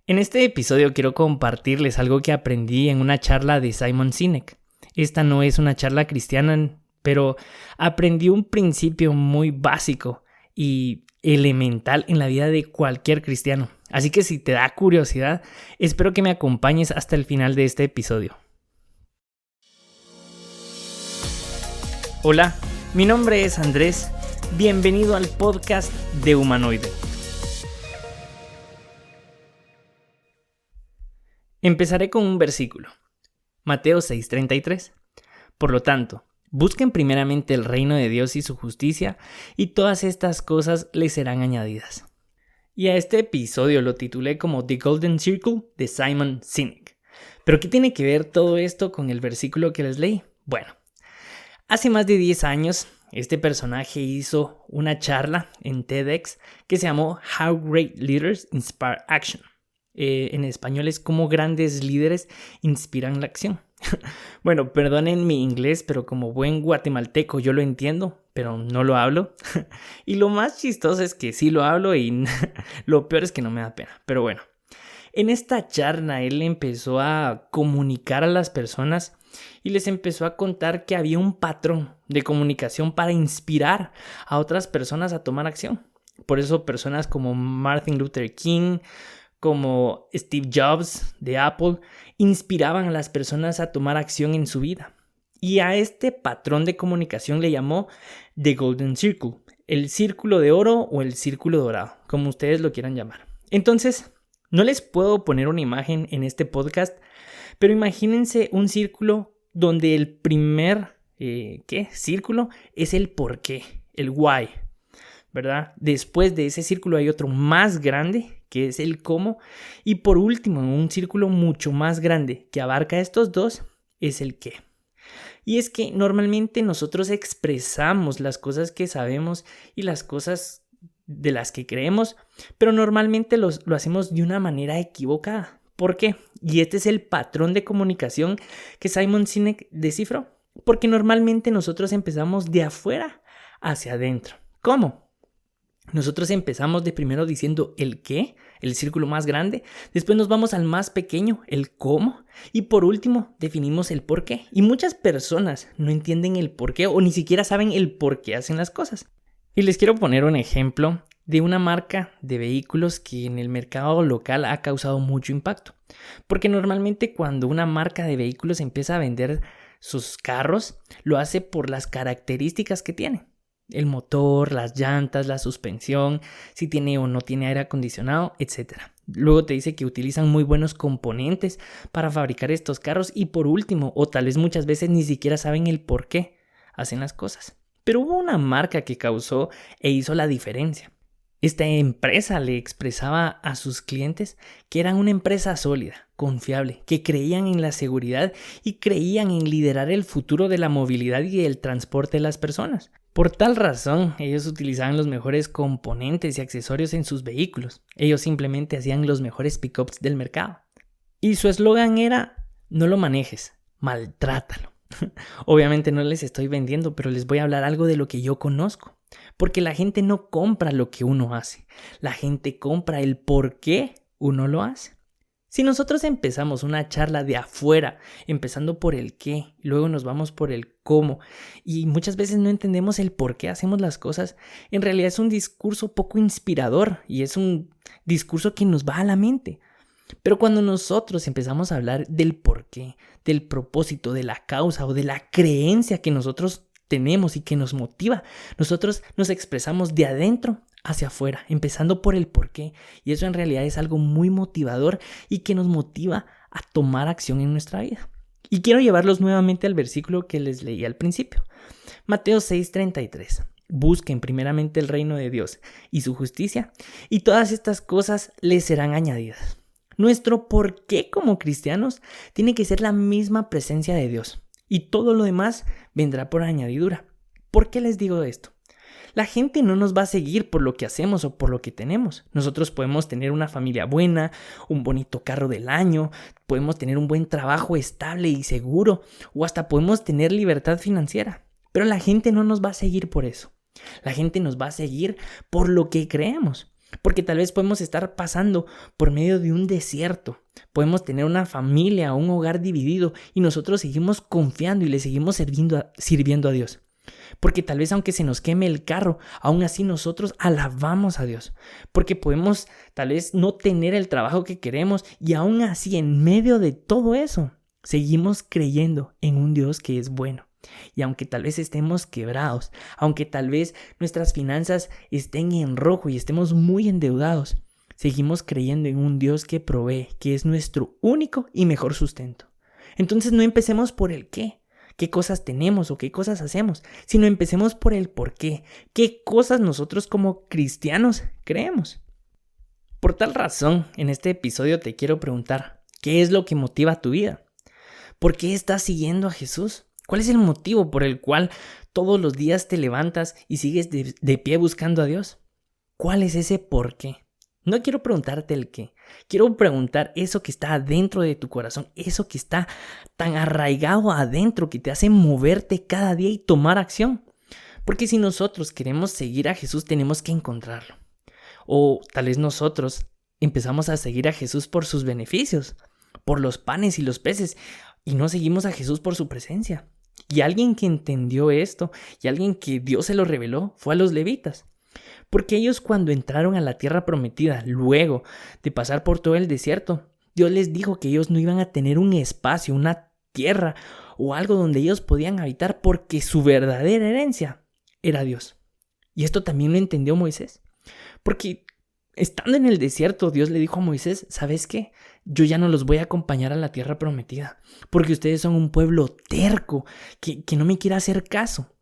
En este episodio quiero compartirles algo que aprendí en una charla de Simon Sinek. Esta no es una charla cristiana, pero aprendí un principio muy básico y elemental en la vida de cualquier cristiano. Así que si te da curiosidad, espero que me acompañes hasta el final de este episodio. Hola, mi nombre es Andrés. Bienvenido al podcast de Humanoide. Empezaré con un versículo, Mateo 6:33. Por lo tanto, busquen primeramente el reino de Dios y su justicia, y todas estas cosas les serán añadidas. Y a este episodio lo titulé como The Golden Circle de Simon Sinek. ¿Pero qué tiene que ver todo esto con el versículo que les leí? Bueno, hace más de 10 años, este personaje hizo una charla en TEDx que se llamó How Great Leaders Inspire Action. En español es como grandes líderes inspiran la acción. Bueno, perdonen mi inglés, pero como buen guatemalteco yo lo entiendo, pero no lo hablo. Y lo más chistoso es que sí lo hablo y lo peor es que no me da pena. Pero bueno, en esta charla él empezó a comunicar a las personas y les empezó a contar que había un patrón de comunicación para inspirar a otras personas a tomar acción. Por eso personas como Martin Luther King, como Steve Jobs de Apple, inspiraban a las personas a tomar acción en su vida. Y a este patrón de comunicación le llamó The Golden Circle, el círculo de oro o el círculo dorado, como ustedes lo quieran llamar. Entonces, no les puedo poner una imagen en este podcast, pero imagínense un círculo donde el primer círculo es el por qué, el why, ¿verdad? Después de ese círculo hay otro más grande, que es el cómo, y por último, un círculo mucho más grande que abarca estos dos, es el qué. Y es que normalmente nosotros expresamos las cosas que sabemos y las cosas de las que creemos, pero normalmente lo hacemos de una manera equivocada. ¿Por qué? Y este es el patrón de comunicación que Simon Sinek descifró, porque normalmente nosotros empezamos de afuera hacia adentro. ¿Cómo? Nosotros empezamos de primero diciendo el qué, el círculo más grande, después nos vamos al más pequeño, el cómo, y por último definimos el por qué. Y muchas personas no entienden el por qué o ni siquiera saben el por qué hacen las cosas. Y les quiero poner un ejemplo de una marca de vehículos que en el mercado local ha causado mucho impacto. Porque normalmente cuando una marca de vehículos empieza a vender sus carros, lo hace por las características que tiene. El motor, las llantas, la suspensión, si tiene o no tiene aire acondicionado, etc. Luego te dice que utilizan muy buenos componentes para fabricar estos carros y por último, o tal vez muchas veces ni siquiera saben el por qué hacen las cosas. Pero hubo una marca que causó e hizo la diferencia. Esta empresa le expresaba a sus clientes que eran una empresa sólida, confiable, que creían en la seguridad y creían en liderar el futuro de la movilidad y del transporte de las personas. Por tal razón, ellos utilizaban los mejores componentes y accesorios en sus vehículos. Ellos simplemente hacían los mejores pickups del mercado. Y su eslogan era, no lo manejes, maltrátalo. Obviamente no les estoy vendiendo, pero les voy a hablar algo de lo que yo conozco. Porque la gente no compra lo que uno hace. La gente compra el por qué uno lo hace. Si nosotros empezamos una charla de afuera, empezando por el qué, luego nos vamos por el cómo, y muchas veces no entendemos el por qué hacemos las cosas, en realidad es un discurso poco inspirador y es un discurso que nos va a la mente. Pero cuando nosotros empezamos a hablar del por qué, del propósito, de la causa o de la creencia que nosotros tenemos y que nos motiva, nosotros nos expresamos de adentro hacia afuera, empezando por el por qué. Y eso en realidad es algo muy motivador y que nos motiva a tomar acción en nuestra vida. Y quiero llevarlos nuevamente al versículo que les leí al principio. Mateo 6:33. Busquen primeramente el reino de Dios y su justicia, y todas estas cosas les serán añadidas. Nuestro por qué como cristianos tiene que ser la misma presencia de Dios. Y todo lo demás vendrá por añadidura. ¿Por qué les digo esto? La gente no nos va a seguir por lo que hacemos o por lo que tenemos. Nosotros podemos tener una familia buena, un bonito carro del año, podemos tener un buen trabajo estable y seguro, o hasta podemos tener libertad financiera. Pero la gente no nos va a seguir por eso. La gente nos va a seguir por lo que creemos. Porque tal vez podemos estar pasando por medio de un desierto. Podemos tener una familia o un hogar dividido y nosotros seguimos confiando y le seguimos sirviendo a Dios. Porque tal vez aunque se nos queme el carro, aún así nosotros alabamos a Dios. Porque podemos tal vez no tener el trabajo que queremos y aún así en medio de todo eso seguimos creyendo en un Dios que es bueno. Y aunque tal vez estemos quebrados, aunque tal vez nuestras finanzas estén en rojo y estemos muy endeudados, seguimos creyendo en un Dios que provee, que es nuestro único y mejor sustento. Entonces no empecemos por el qué cosas tenemos o qué cosas hacemos, sino empecemos por el por qué cosas nosotros como cristianos creemos. Por tal razón, en este episodio te quiero preguntar, ¿qué es lo que motiva tu vida? ¿Por qué estás siguiendo a Jesús? ¿Cuál es el motivo por el cual todos los días te levantas y sigues de pie buscando a Dios? ¿Cuál es ese por qué? No quiero preguntarte el qué, quiero preguntar eso que está adentro de tu corazón, eso que está tan arraigado adentro que te hace moverte cada día y tomar acción. Porque si nosotros queremos seguir a Jesús, tenemos que encontrarlo. O tal vez nosotros empezamos a seguir a Jesús por sus beneficios, por los panes y los peces, y no seguimos a Jesús por su presencia. Y alguien que entendió esto, y alguien que Dios se lo reveló, fue a los levitas. Porque ellos cuando entraron a la tierra prometida, luego de pasar por todo el desierto, Dios les dijo que ellos no iban a tener un espacio, una tierra o algo donde ellos podían habitar porque su verdadera herencia era Dios. Y esto también lo entendió Moisés. Porque estando en el desierto, Dios le dijo a Moisés, ¿sabes qué? Yo ya no los voy a acompañar a la tierra prometida, porque ustedes son un pueblo terco que no me quiere hacer caso.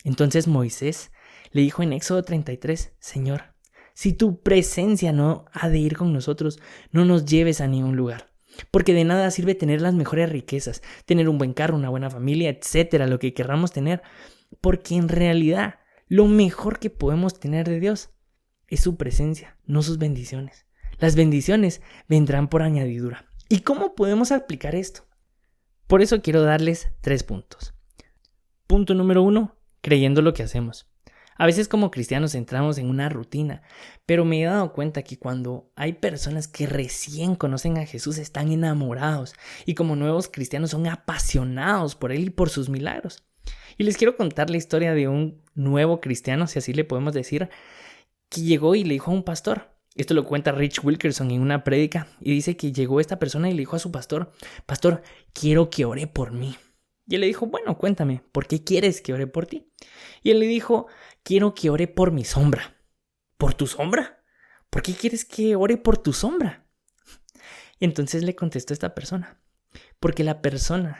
Entonces Moisés le dijo en Éxodo 33, Señor, si tu presencia no ha de ir con nosotros, no nos lleves a ningún lugar. Porque de nada sirve tener las mejores riquezas, tener un buen carro, una buena familia, etcétera, lo que querramos tener. Porque en realidad lo mejor que podemos tener de Dios es su presencia, no sus bendiciones. Las bendiciones vendrán por añadidura. ¿Y cómo podemos aplicar esto? Por eso quiero darles 3 puntos. Punto número 1, creyendo lo que hacemos. A veces como cristianos entramos en una rutina, pero me he dado cuenta que cuando hay personas que recién conocen a Jesús están enamorados y como nuevos cristianos son apasionados por Él y por sus milagros. Y les quiero contar la historia de un nuevo cristiano, si así le podemos decir, que llegó y le dijo a un pastor. Esto lo cuenta Rich Wilkerson en una prédica y dice que llegó esta persona y le dijo a su pastor, Pastor, quiero que ore por mí. Y él le dijo, bueno, cuéntame, ¿por qué quieres que ore por ti? Y él le dijo, quiero que ore por mi sombra. ¿Por tu sombra? ¿Por qué quieres que ore por tu sombra? Y entonces le contestó esta persona, porque la persona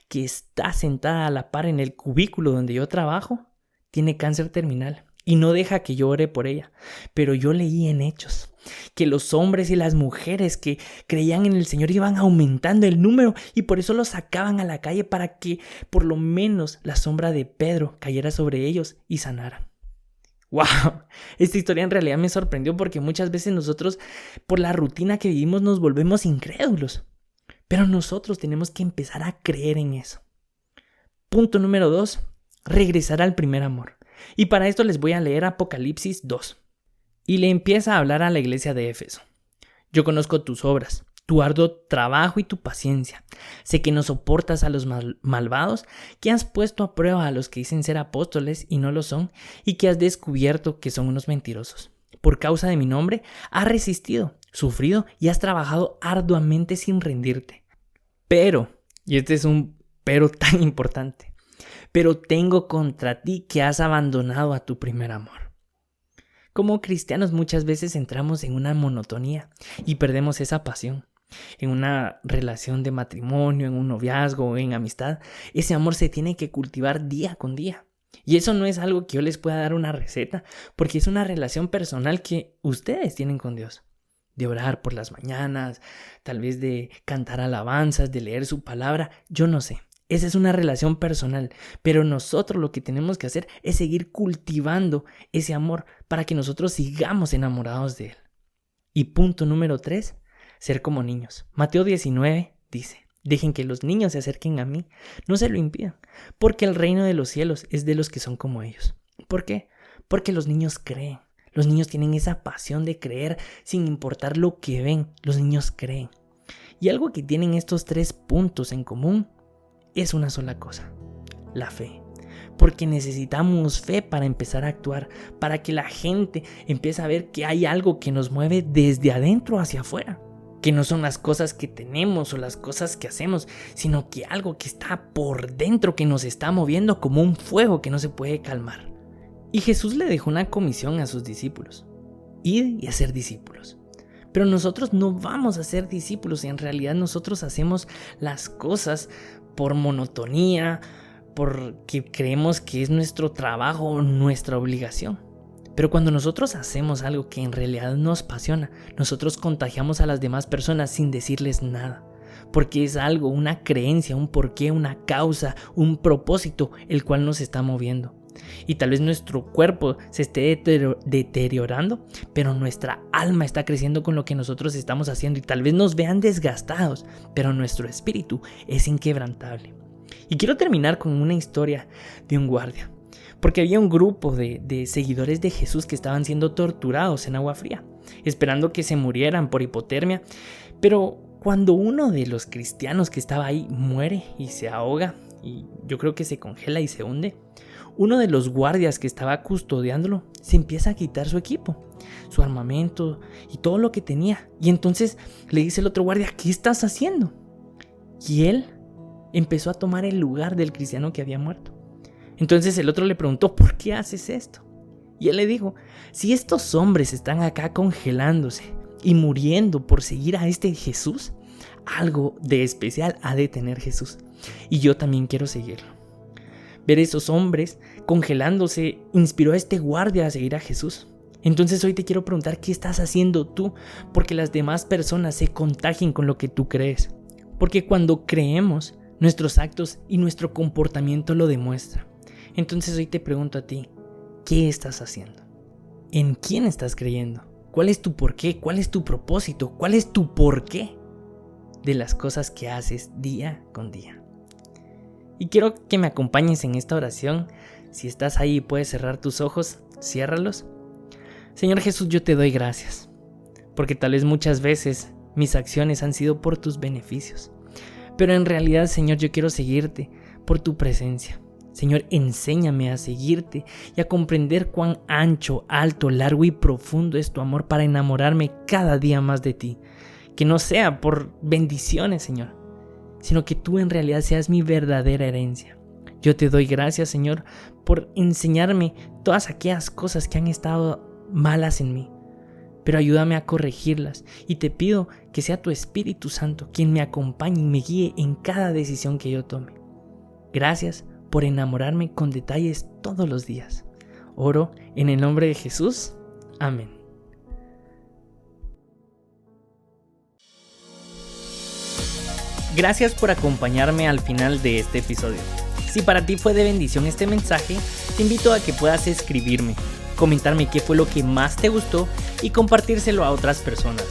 que está sentada a la par en el cubículo donde yo trabajo tiene cáncer terminal y no deja que yo ore por ella. Pero yo leí en Hechos que los hombres y las mujeres que creían en el Señor iban aumentando el número y por eso los sacaban a la calle para que por lo menos la sombra de Pedro cayera sobre ellos y sanaran. ¡Wow! Esta historia en realidad me sorprendió porque muchas veces nosotros por la rutina que vivimos nos volvemos incrédulos. Pero nosotros tenemos que empezar a creer en eso. Punto número 2, regresar al primer amor. Y para esto les voy a leer Apocalipsis 2. Y le empieza a hablar a la iglesia de Éfeso. Yo conozco tus obras, tu arduo trabajo y tu paciencia. Sé que no soportas a los malvados, que has puesto a prueba a los que dicen ser apóstoles y no lo son, y que has descubierto que son unos mentirosos. Por causa de mi nombre, has resistido, sufrido y has trabajado arduamente sin rendirte. Pero, y este es un pero tan importante, pero tengo contra ti que has abandonado a tu primer amor. Como cristianos muchas veces entramos en una monotonía y perdemos esa pasión. En una relación de matrimonio, en un noviazgo, en amistad, ese amor se tiene que cultivar día con día. Y eso no es algo que yo les pueda dar una receta, porque es una relación personal que ustedes tienen con Dios. De orar por las mañanas, tal vez de cantar alabanzas, de leer su palabra, yo no sé. Esa es una relación personal, pero nosotros lo que tenemos que hacer es seguir cultivando ese amor para que nosotros sigamos enamorados de Él. Y punto número 3, ser como niños. Mateo 19 dice, dejen que los niños se acerquen a mí, no se lo impidan, porque el reino de los cielos es de los que son como ellos. ¿Por qué? Porque los niños creen Los niños tienen esa pasión de creer sin importar lo que ven. Los niños creen. Y algo que tienen estos 3 puntos en común es una sola cosa: la fe. Porque necesitamos fe para empezar a actuar, para que la gente empiece a ver que hay algo que nos mueve desde adentro hacia afuera. Que no son las cosas que tenemos o las cosas que hacemos, sino que algo que está por dentro, que nos está moviendo como un fuego que no se puede calmar. Y Jesús le dejó una comisión a sus discípulos: ir y hacer discípulos. Pero nosotros no vamos a ser discípulos, en realidad nosotros hacemos las cosas por monotonía, porque creemos que es nuestro trabajo o nuestra obligación. Pero cuando nosotros hacemos algo que en realidad nos apasiona, nosotros contagiamos a las demás personas sin decirles nada. Porque es algo, una creencia, un porqué, una causa, un propósito, el cual nos está moviendo. Y tal vez nuestro cuerpo se esté deteriorando, pero nuestra alma está creciendo con lo que nosotros estamos haciendo. Y tal vez nos vean desgastados, pero nuestro espíritu es inquebrantable. Y quiero terminar con una historia de un guardia. Porque había un grupo de seguidores de Jesús que estaban siendo torturados en agua fría, esperando que se murieran por hipotermia. Pero cuando uno de los cristianos que estaba ahí muere y se ahoga, y yo creo que se congela y se hunde, uno de los guardias que estaba custodiándolo se empieza a quitar su equipo, su armamento y todo lo que tenía. Y entonces le dice el otro guardia: ¿qué estás haciendo? Y él empezó a tomar el lugar del cristiano que había muerto. Entonces el otro le preguntó: ¿por qué haces esto? Y él le dijo: si estos hombres están acá congelándose y muriendo por seguir a este Jesús, algo de especial ha de tener Jesús. Y yo también quiero seguirlo. Ver esos hombres congelándose inspiró a este guardia a seguir a Jesús. Entonces hoy te quiero preguntar: ¿qué estás haciendo tú porque las demás personas se contagien con lo que tú crees? Porque cuando creemos, nuestros actos y nuestro comportamiento lo demuestran. Entonces hoy te pregunto a ti: ¿qué estás haciendo? ¿En quién estás creyendo? ¿Cuál es tu porqué? ¿Cuál es tu propósito? ¿Cuál es tu porqué de las cosas que haces día con día? Y quiero que me acompañes en esta oración. Si estás ahí y puedes cerrar tus ojos, ciérralos. Señor Jesús, yo te doy gracias, porque tal vez muchas veces mis acciones han sido por tus beneficios. Pero en realidad, Señor, yo quiero seguirte por tu presencia. Señor, enséñame a seguirte y a comprender cuán ancho, alto, largo y profundo es tu amor para enamorarme cada día más de ti. Que no sea por bendiciones, Señor, sino que tú en realidad seas mi verdadera herencia. Yo te doy gracias, Señor, por enseñarme todas aquellas cosas que han estado malas en mí. Pero ayúdame a corregirlas y te pido que sea tu Espíritu Santo quien me acompañe y me guíe en cada decisión que yo tome. Gracias por enamorarme con detalles todos los días. Oro en el nombre de Jesús. Amén. Gracias por acompañarme al final de este episodio. Si para ti fue de bendición este mensaje, te invito a que puedas escribirme, comentarme qué fue lo que más te gustó y compartírselo a otras personas.